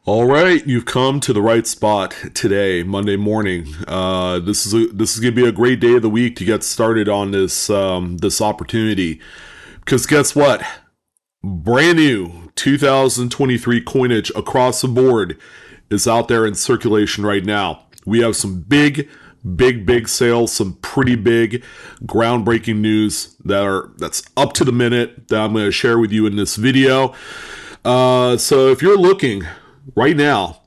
All right, you've come to the right spot today, Monday morning. This is gonna be a great day of the week to get started on this opportunity. Because guess what? Brand new 2023 coinage across the board is out there in circulation right now. We have some big sales, some pretty big, groundbreaking news that's up to the minute that I'm going to share with you in this video. So if you're looking right now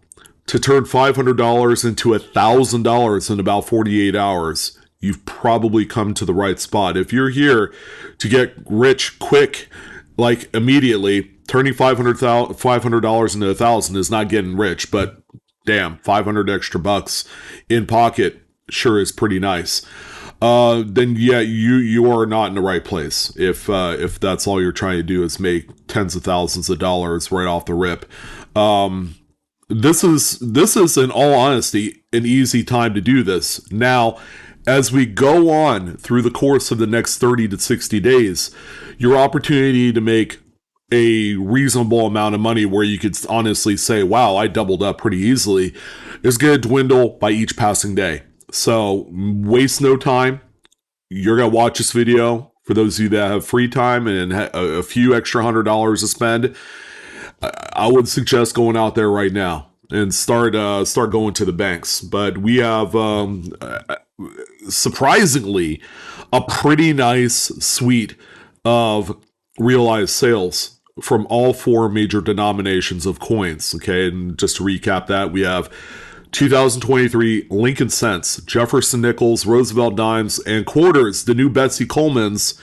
to turn $500 into $1,000 in about 48 hours, you've probably come to the right spot. If you're here to get rich quick, like immediately, turning $500 into 1,000 is not getting rich, but damn, 500 extra bucks in pocket sure is pretty nice. Then yeah, you are not in the right place if that's all you're trying to do is make tens of thousands of dollars right off the rip. This is in all honesty an easy time to do this. Now, as we go on through the course of the next 30 to 60 days, your opportunity to make a reasonable amount of money where you could honestly say, wow, I doubled up pretty easily, is going to dwindle by each passing day. So waste no time. You're going to watch this video. For those of you that have free time and a few extra $100 to spend, I would suggest going out there right now and start going to the banks. But we have surprisingly a pretty nice suite of realized sales from all four major denominations of coins. Okay, and just to recap that, we have 2023 Lincoln cents, Jefferson nickels, Roosevelt dimes, and quarters. The new Betsy Colemans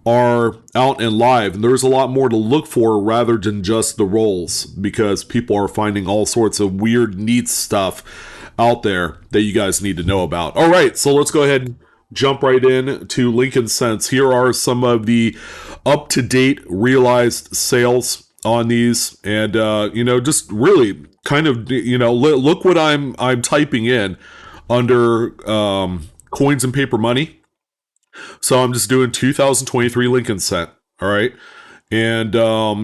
are out and live, and there's a lot more to look for rather than just the rolls, because people are finding all sorts of weird, neat stuff out there that you guys need to know about. All right, so let's go ahead and jump right in to Lincoln cents. Here are some of the up-to-date realized sales on these, and just really kind of look what I'm typing in under coins and paper money. So I'm just doing 2023 Lincoln cent. All right. And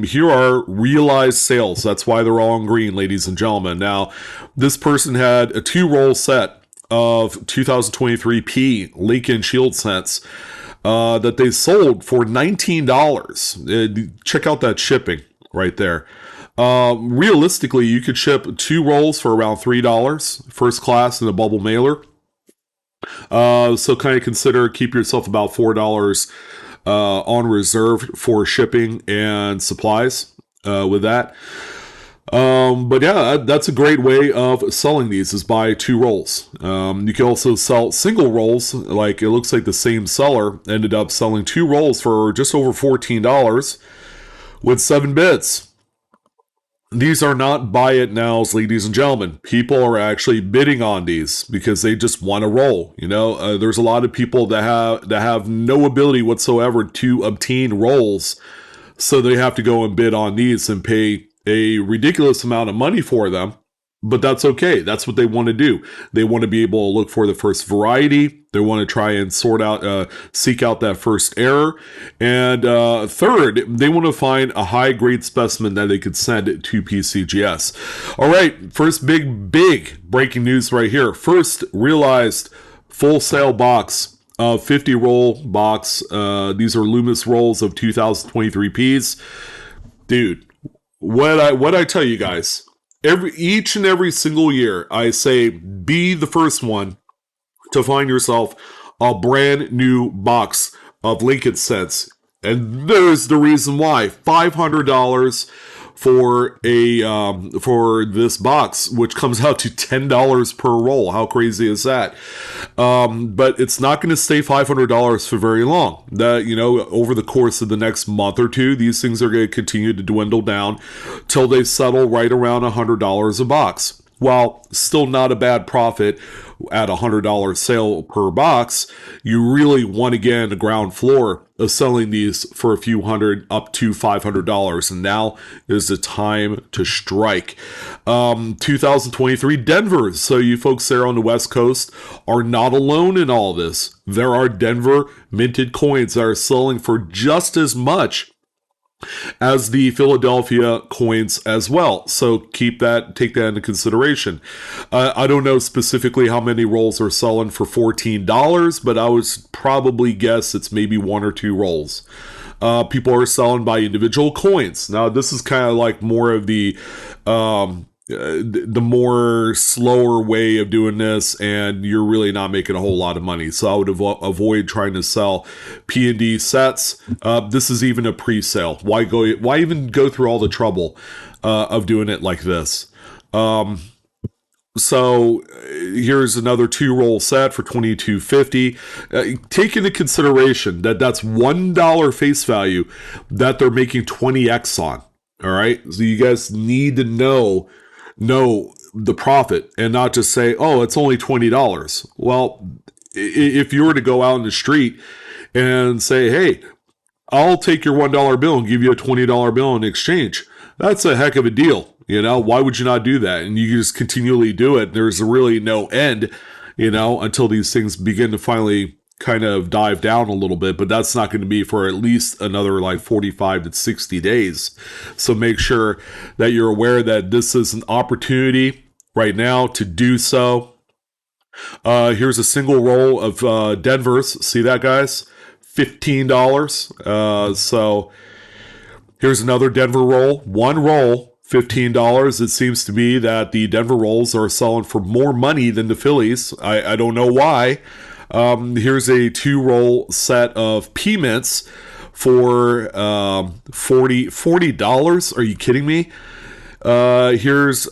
here are realized sales. That's why they're all in green, ladies and gentlemen. Now, this person had a 2-roll set of 2023 P Lincoln Shield cents that they sold for $19. Check out that shipping right there. Realistically, you could ship 2 rolls for around $3, first class in a bubble mailer. So kind of keep yourself about $4 on reserve for shipping and supplies with that. But yeah, that's a great way of selling these, is buy 2 rolls. You can also sell single rolls. Like, it looks like the same seller ended up selling 2 rolls for just over $14 with 7 bids. These are not buy it nows, ladies and gentlemen. People are actually bidding on these because they just want to roll. There's a lot of people that have no ability whatsoever to obtain rolls, so they have to go and bid on these and pay a ridiculous amount of money for them. But that's okay. That's what they want to do. They want to be able to look for the first variety. They want to try and seek out that first error. And third, they want to find a high-grade specimen that they could send to PCGS. All right, first big breaking news right here. First realized full sale box of 50-roll box. These are Loomis rolls of 2023 Ps. Dude, what I tell you guys? Each and every single year, I say, be the first one to find yourself a brand new box of Lincoln cents. And there's the reason why. $500 for this box, which comes out to $10 per roll. How crazy is that? But it's not going to stay $500 for very long. Over the course of the next month or two, these things are going to continue to dwindle down till they settle right around $100 a box. While still not a bad profit at $100 sale per box, you really want to get in the ground floor of selling these for a few hundred up to $500. And now is the time to strike. 2023 Denver. So you folks there on the West Coast are not alone in all this. There are Denver minted coins that are selling for just as much as the Philadelphia coins as well. So take that into consideration. I don't know specifically how many rolls are selling for $14, but I would probably guess it's maybe one or two rolls. People are selling by individual coins. Now, this is kind of like more of the more slower way of doing this, and you're really not making a whole lot of money. So I would avoid trying to sell P&D sets. This is even a pre-sale. Why even go through all the trouble of doing it like this? So here's another 2-roll set for $22.50. Take into consideration that that's $1 face value that they're making 20x on. All right, so you guys need to know the profit and not just say, oh, it's only $20. Well, if you were to go out in the street and say, hey, I'll take your $1 bill and give you a $20 bill in exchange, that's a heck of a deal. Why would you not do that? And you just continually do it. There's really no end, until these things begin to finally kind of dive down a little bit, but that's not going to be for at least another like 45 to 60 days. So make sure that you're aware that this is an opportunity right now to do so. Here's a single roll of Denver's. See that, guys? $15. So here's another Denver roll. One roll, $15. It seems to me that the Denver rolls are selling for more money than the Phillies. I don't know why. Here's a 2-roll set of P mints for $40. Are you kidding me? Here's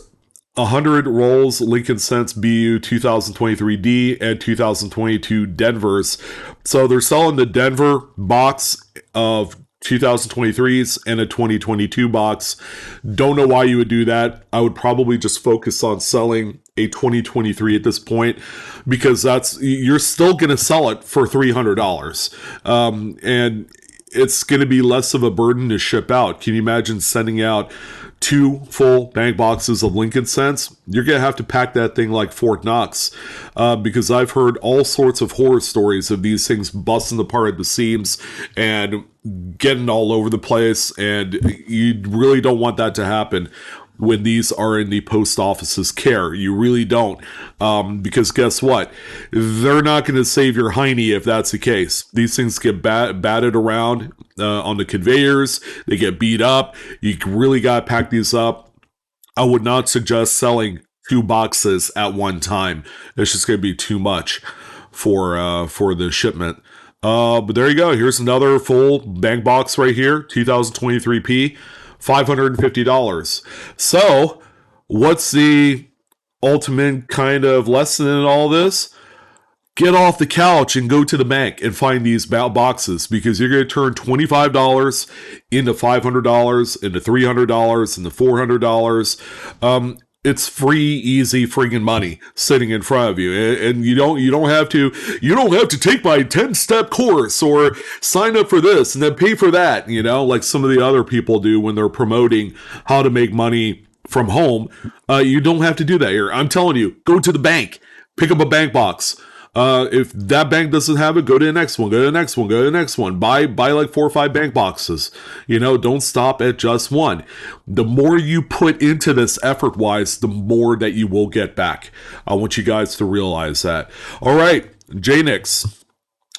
100 rolls Lincoln Cents BU 2023D and 2022 Denver's. So they're selling the Denver box of 2023s and a 2022 box. Don't know why you would do that. I would probably just focus on selling a 2023 at this point, because you're still going to sell it for $300. And it's going to be less of a burden to ship out. Can you imagine sending out 2 full bank boxes of Lincoln Cents? You're going to have to pack that thing like Fort Knox, because I've heard all sorts of horror stories of these things busting apart at the seams and getting all over the place, and you really don't want that to happen when these are in the post office's care. You really don't, because guess what? They're not going to save your hiney if that's the case. These things get batted around on the conveyors. They get beat up. You really got to pack these up. I would not suggest selling 2 boxes at one time. It's just going to be too much for the shipment. But there you go. Here's another full bank box right here, 2023P. $550. So, what's the ultimate kind of lesson in all this? Get off the couch and go to the bank and find these boxes, because you're going to turn $25 into $500, into $300, into $400. It's free, easy friggin' money sitting in front of you, and you don't have to take my 10-step course or sign up for this and then pay for that, like some of the other people do when they're promoting how to make money from home. You don't have to do that here. I'm telling you, go to the bank, pick up a bank box. If that bank doesn't have it, go to the next one, go to the next one, go to the next one. Buy like 4 or 5 bank boxes. Don't stop at just one. The more you put into this effort-wise, the more that you will get back. I want you guys to realize that. All right, JNix.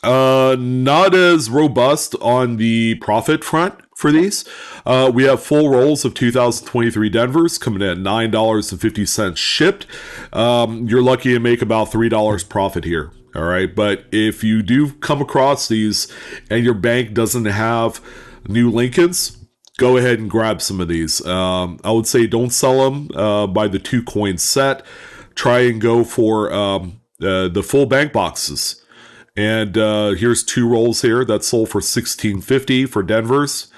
Not as robust on the profit front for these. We have full rolls of 2023 Denver's coming in at $9.50 shipped. You're lucky to make about $3 profit here. All right. But if you do come across these and your bank doesn't have new Lincolns, go ahead and grab some of these. I would say don't sell them by the 2 coin set. Try and go for the full bank boxes. And here's 2 rolls here that sold for $16.50 for Denver's.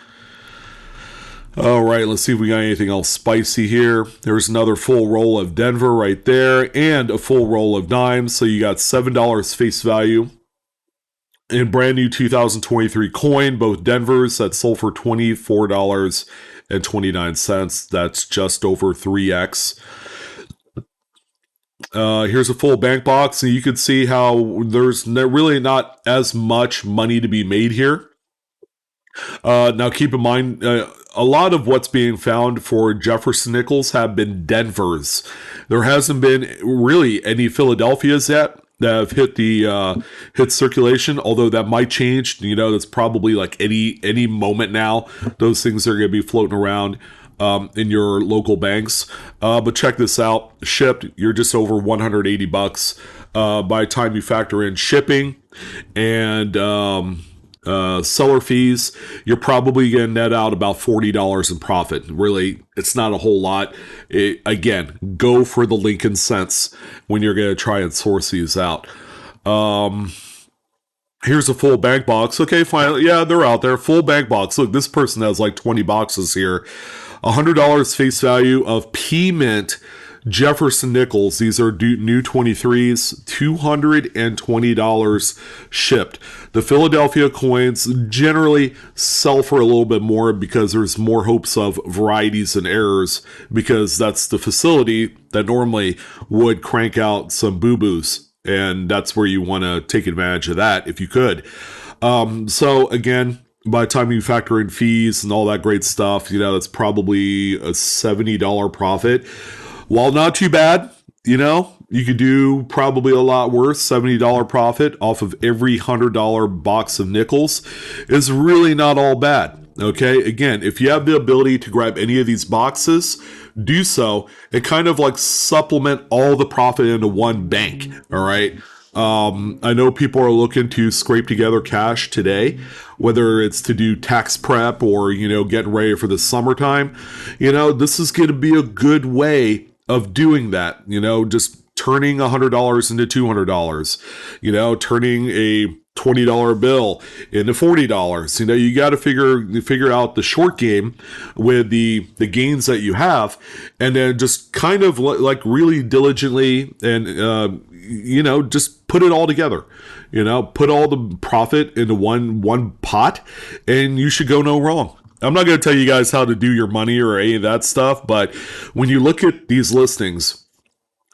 All right, let's see if we got anything else spicy here. There's another full roll of Denver right there, and a full roll of dimes. So you got $7 face value in brand new 2023 coin, both Denver's that sold for $24.29. That's just over 3x. Here's a full bank box, and you can see how there's really not as much money to be made here. Now, keep in mind, a lot of what's being found for Jefferson nickels have been Denvers. There hasn't been really any Philadelphias yet that have hit the hit circulation. Although that might change. That's probably like any moment now. Those things are going to be floating around in your local banks. But check this out: shipped, you're just over $180. By the time you factor in shipping and seller fees, you're probably going to net out about $40 in profit. Really, it's not a whole lot. Again, go for the Lincoln cents when you're going to try and source these out. Here's a full bank box. Okay, fine. Yeah, they're out there. Full bank box. Look, this person has like 20 boxes here. $100 face value of P Mint Jefferson nickels. These are new 23s, $220 shipped. The Philadelphia coins generally sell for a little bit more because there's more hopes of varieties and errors, because that's the facility that normally would crank out some boo-boos. And that's where you want to take advantage of that if you could. So again, by the time you factor in fees and all that great stuff, that's probably a $70 profit. While not too bad, you could do probably a lot worse. $70 profit off of every $100 box of nickels is really not all bad. Okay, again, if you have the ability to grab any of these boxes, do so and kind of like supplement all the profit into one bank. All right. I know people are looking to scrape together cash today, whether it's to do tax prep or, getting ready for the summertime. This is going to be a good way of doing that, just turning $100 into $200, turning a $20 bill into $40. You got to figure out the short game with the gains that you have, and then just kind of like really diligently and just put it all together. Put all the profit into one pot, and you should go no wrong. I'm not going to tell you guys how to do your money or any of that stuff, but when you look at these listings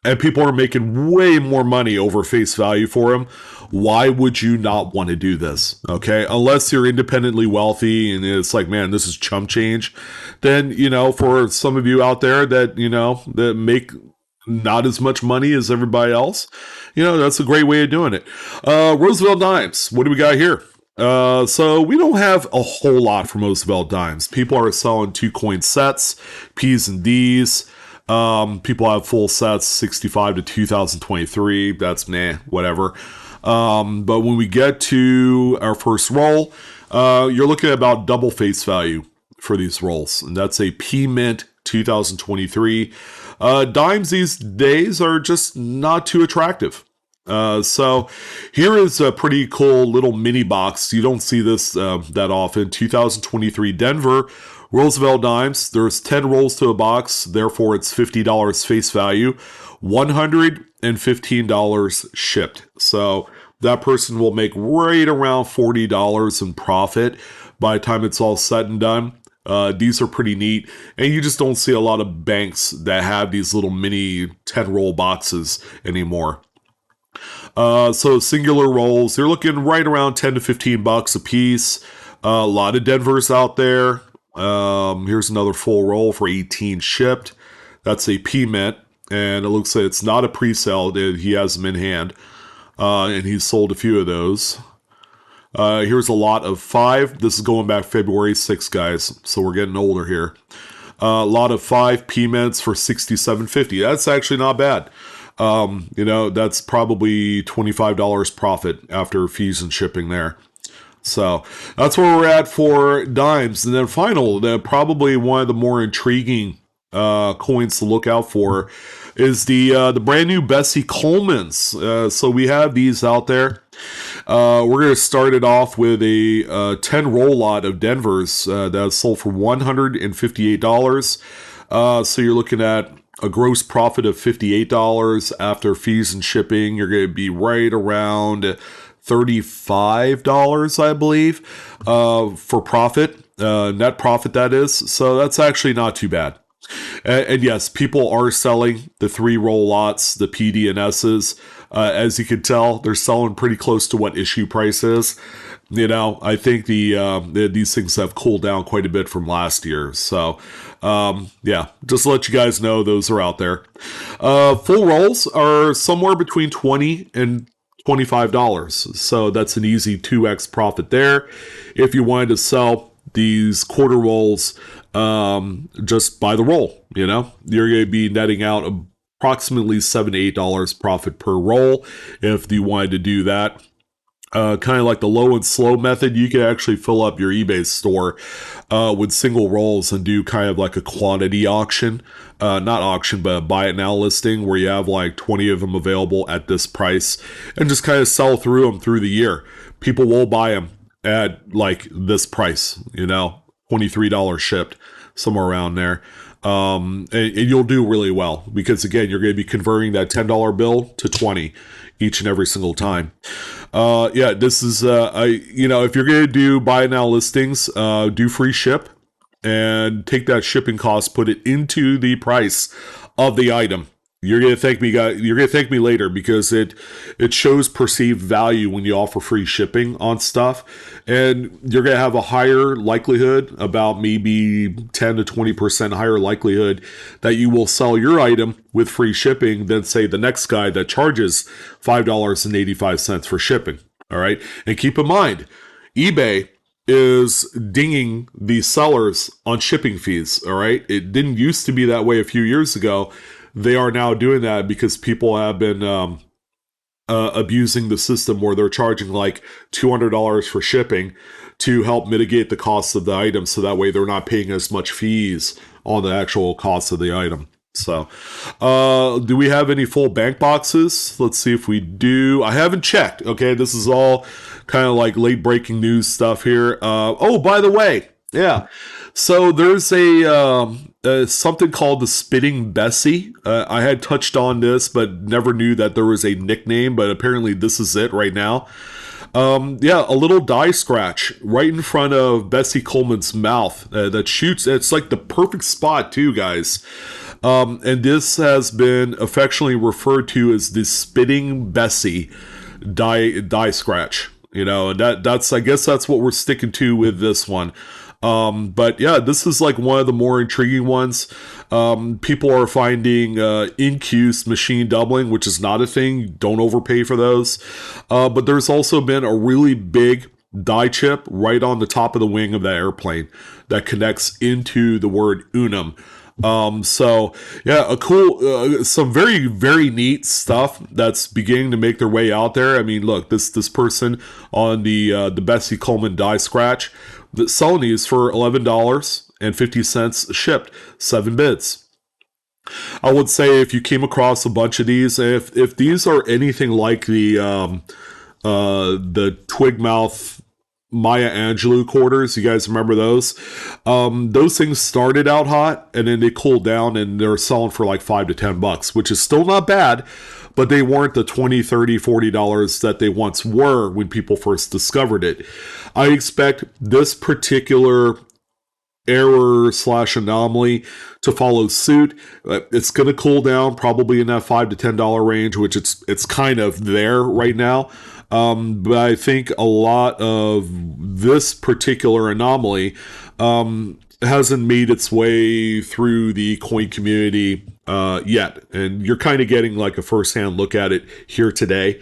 and people are making way more money over face value for them, why would you not want to do this? Okay, unless you're independently wealthy and it's like, man, this is chump change. Then, for some of you out there that, that make not as much money as everybody else, that's a great way of doing it. Roosevelt dimes. What do we got here? So we don't have a whole lot for Roosevelt dimes. People are selling 2 coin sets, P's and D's. People have full sets, 65 to 2023. That's whatever. But when we get to our first roll, you're looking at about double face value for these rolls, and that's a P Mint 2023. Dimes these days are just not too attractive. So here is a pretty cool little mini box. You don't see this that often. 2023 Denver Roosevelt dimes. There's 10 rolls to a box, therefore it's $50 face value, $115 shipped. So that person will make right around $40 in profit by the time it's all said and done. These are pretty neat, and you just don't see a lot of banks that have these little mini 10 roll boxes anymore. So singular rolls, they're looking right around 10 to 15 bucks a piece. A lot of Denvers out there. Here's another full roll for 18 shipped. That's a P Mint, and it looks like it's not a pre-sale. He has them in hand, and he's sold a few of those. Here's a lot of 5. This is going back February 6th, guys, so we're getting older here. A lot of 5 P Mints for $67.50. That's actually not bad. That's probably $25 profit after fees and shipping there. So that's where we're at for dimes. And then probably one of the more intriguing coins to look out for is the brand new Betsy Coleman's. So we have these out there. We're going to start it off with a 10 roll lot of Denver's that's sold for $158. So you're looking at a gross profit of $58 after fees and shipping. You're going to be right around $35, I believe, for profit, net profit that is. So that's actually not too bad. And yes, people are selling the 3 roll lots, the PD and S's. As you can tell, they're selling pretty close to what issue price is. I think these things have cooled down quite a bit from last year. So, yeah, just to let you guys know, those are out there. Full rolls are somewhere between $20 and $25. So that's an easy 2x profit there. If you wanted to sell these quarter rolls, just buy the roll, you're going to be netting out approximately $7 to $8 profit per roll if you wanted to do that. Kind of like the low and slow method, you can actually fill up your eBay store with single rolls and do kind of like a quantity auction. Not auction, but a buy it now listing where you have like 20 of them available at this price and just kind of sell through them through the year. People will buy them at like this price, $23 shipped, somewhere around there. And you'll do really well because, again, you're going to be converting that $10 bill to 20 each and every single time. Yeah, this is, if you're going to do buy now listings, do free ship and take that shipping cost, put it into the price of the item. You're gonna thank me, guys. You're gonna thank me later because it shows perceived value when you offer free shipping on stuff, and you're gonna have a higher likelihood, about maybe 10 to 20% higher likelihood, that you will sell your item with free shipping than say the next guy that charges $5.85 for shipping. All right, and keep in mind, eBay is dinging the sellers on shipping fees. All right, it didn't used to be that way a few years ago. They are now doing that because people have been abusing the system where they're charging like $200 for shipping to help mitigate the cost of the item, so that way they're not paying as much fees on the actual cost of the item. So, do we have any full bank boxes? Let's see if we do. I haven't checked. Okay, this is all kind of like late breaking news stuff here. Oh, by the way, yeah. So there's a something called the Spitting Bessie. I had touched on this, but never knew that there was a nickname. But apparently, this is it right now. Yeah, a little die scratch right in front of Betsy Coleman's mouth that shoots. It's like the perfect spot too, guys. And this has been affectionately referred to as the Spitting Bessie die scratch. And that's I guess that's what we're sticking to with this one. But yeah, this is like one of the more intriguing ones. People are finding incuse machine doubling, which is not a thing. Don't overpay for those. But there's also been a really big die chip right on the top of the wing of that airplane that connects into the word unum. So yeah, a cool, some very, very neat stuff that's beginning to make their way out there. I mean, look, this person on the Betsy Coleman die scratch, selling these for $11.50 shipped, 7 bids. I would say if you came across a bunch of these, if these are anything like the Twigmouth Maya Angelou quarters, you guys remember those? Those things started out hot and then they cooled down and they're selling for like $5 to $10, which is still not bad, but they weren't the $20, $30, $40 that they once were when people first discovered it. I expect this particular error/anomaly to follow suit. It's going to cool down probably in that $5 to $10 range, which it's kind of there right now. But I think a lot of this particular anomaly hasn't made its way through the coin community yet. And you're kind of getting like a first-hand look at it here today.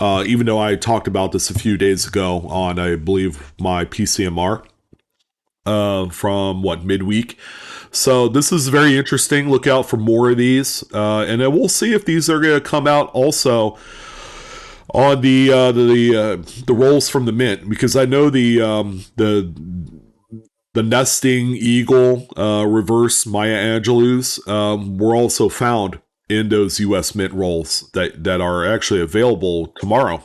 Even though I talked about this a few days ago on, I believe, my PCMR from midweek. So this is very interesting. Look out for more of these. And then we'll see if these are going to come out also on the rolls from the mint, because I know the nesting eagle reverse Maya Angelou's were also found in those U.S. mint rolls that are actually available tomorrow.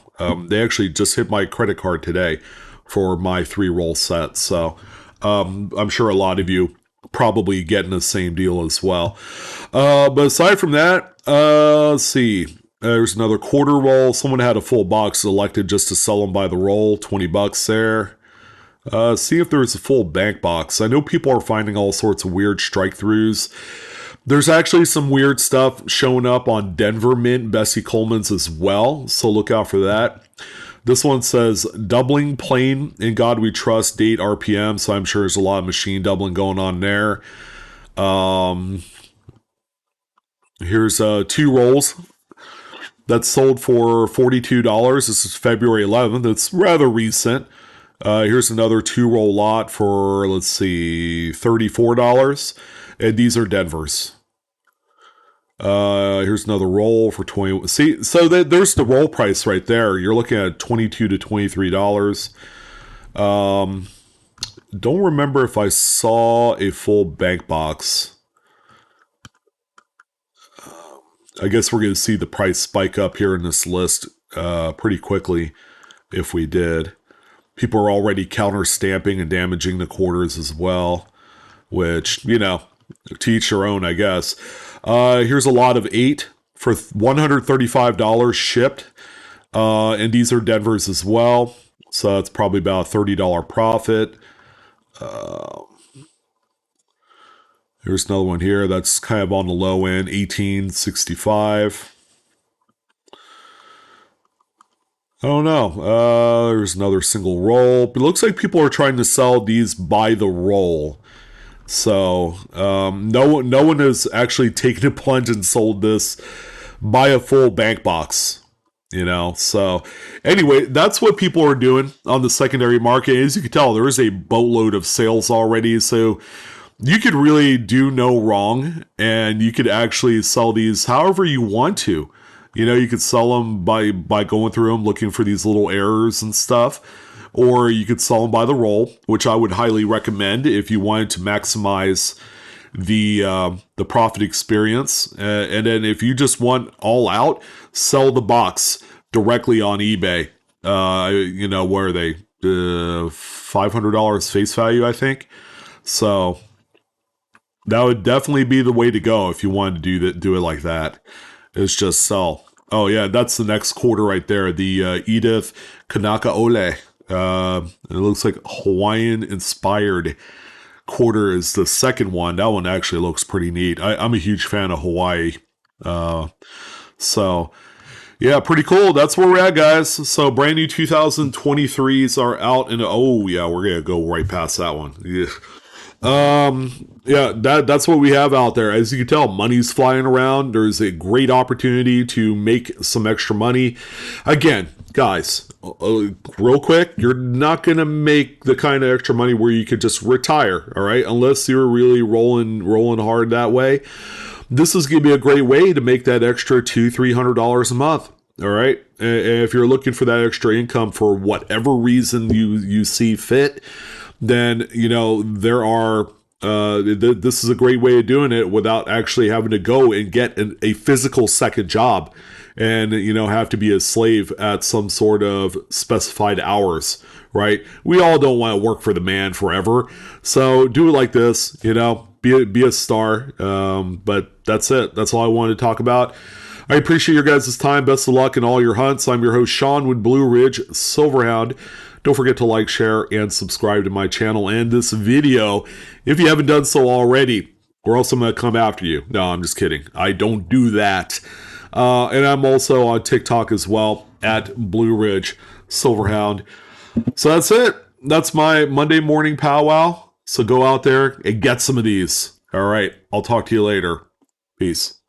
They actually just hit my credit card today for my 3 roll set. So I'm sure a lot of you probably getting the same deal as well. But aside from that, let's see. There's another quarter roll. Someone had a full box selected just to sell them by the roll. $20 there. See if there's a full bank box. I know people are finding all sorts of weird strike throughs. There's actually some weird stuff showing up on Denver Mint, Betsy Coleman's as well. So look out for that. This one says doubling plane in God we trust date RPM. So I'm sure there's a lot of machine doubling going on there. Here's two rolls that's sold for $42. This is February 11th. It's rather recent. Here's another two roll lot for, let's see, $34. And these are Denver's. Here's another roll for 20. See, so there's the roll price right there. You're looking at $22 to $23. Don't remember if I saw a full bank box. I guess we're going to see the price spike up here in this list pretty quickly if we did. People are already counter stamping and damaging the quarters as well, which, to each their own, I guess. Here's a lot of 8 for $135 shipped. And these are Denver's as well. So it's probably about a $30 profit. Here's another one here that's kind of on the low end, $18.65. I don't know. There's another single roll. It looks like people are trying to sell these by the roll. So no one has actually taken a plunge and sold this by a full bank box. So anyway, that's what people are doing on the secondary market. As you can tell, there is a boatload of sales already. So you could really do no wrong, and you could actually sell these however you want to. You could sell them by going through them, looking for these little errors and stuff. Or you could sell them by the roll, which I would highly recommend if you wanted to maximize the profit experience. And then if you just want all out, sell the box directly on eBay. Where are they? $500 face value, I think. So that would definitely be the way to go if you wanted to do it like that. It's just sell. Oh yeah, that's the next quarter right there. The Edith Kanaka Ole. It looks like Hawaiian inspired quarter is the second one. That one actually looks pretty neat. I'm a huge fan of Hawaii. So yeah, pretty cool. That's where we're at, guys. So brand new 2023s are out, and oh yeah, we're gonna go right past that one. Yeah. That's what we have out there. As you can tell, money's flying around. There's a great opportunity to make some extra money. Again, guys, real quick, you're not going to make the kind of extra money where you could just retire, all right? Unless you're really rolling hard that way. This is going to be a great way to make that extra $200-$300 a month. All right. And if you're looking for that extra income for whatever reason you see fit, then, there are, this is a great way of doing it without actually having to go and get a physical second job and, have to be a slave at some sort of specified hours, right? We all don't want to work for the man forever. So do it like this, be a star. But that's it. That's all I wanted to talk about. I appreciate your guys' time. Best of luck in all your hunts. I'm your host, Sean with Blue Ridge Silverhound. Don't forget to like, share, and subscribe to my channel and this video if you haven't done so already. Or else I'm going to come after you. No, I'm just kidding. I don't do that. And I'm also on TikTok as well at Blue Ridge Silverhound. So that's it. That's my Monday morning powwow. So go out there and get some of these. All right. I'll talk to you later. Peace.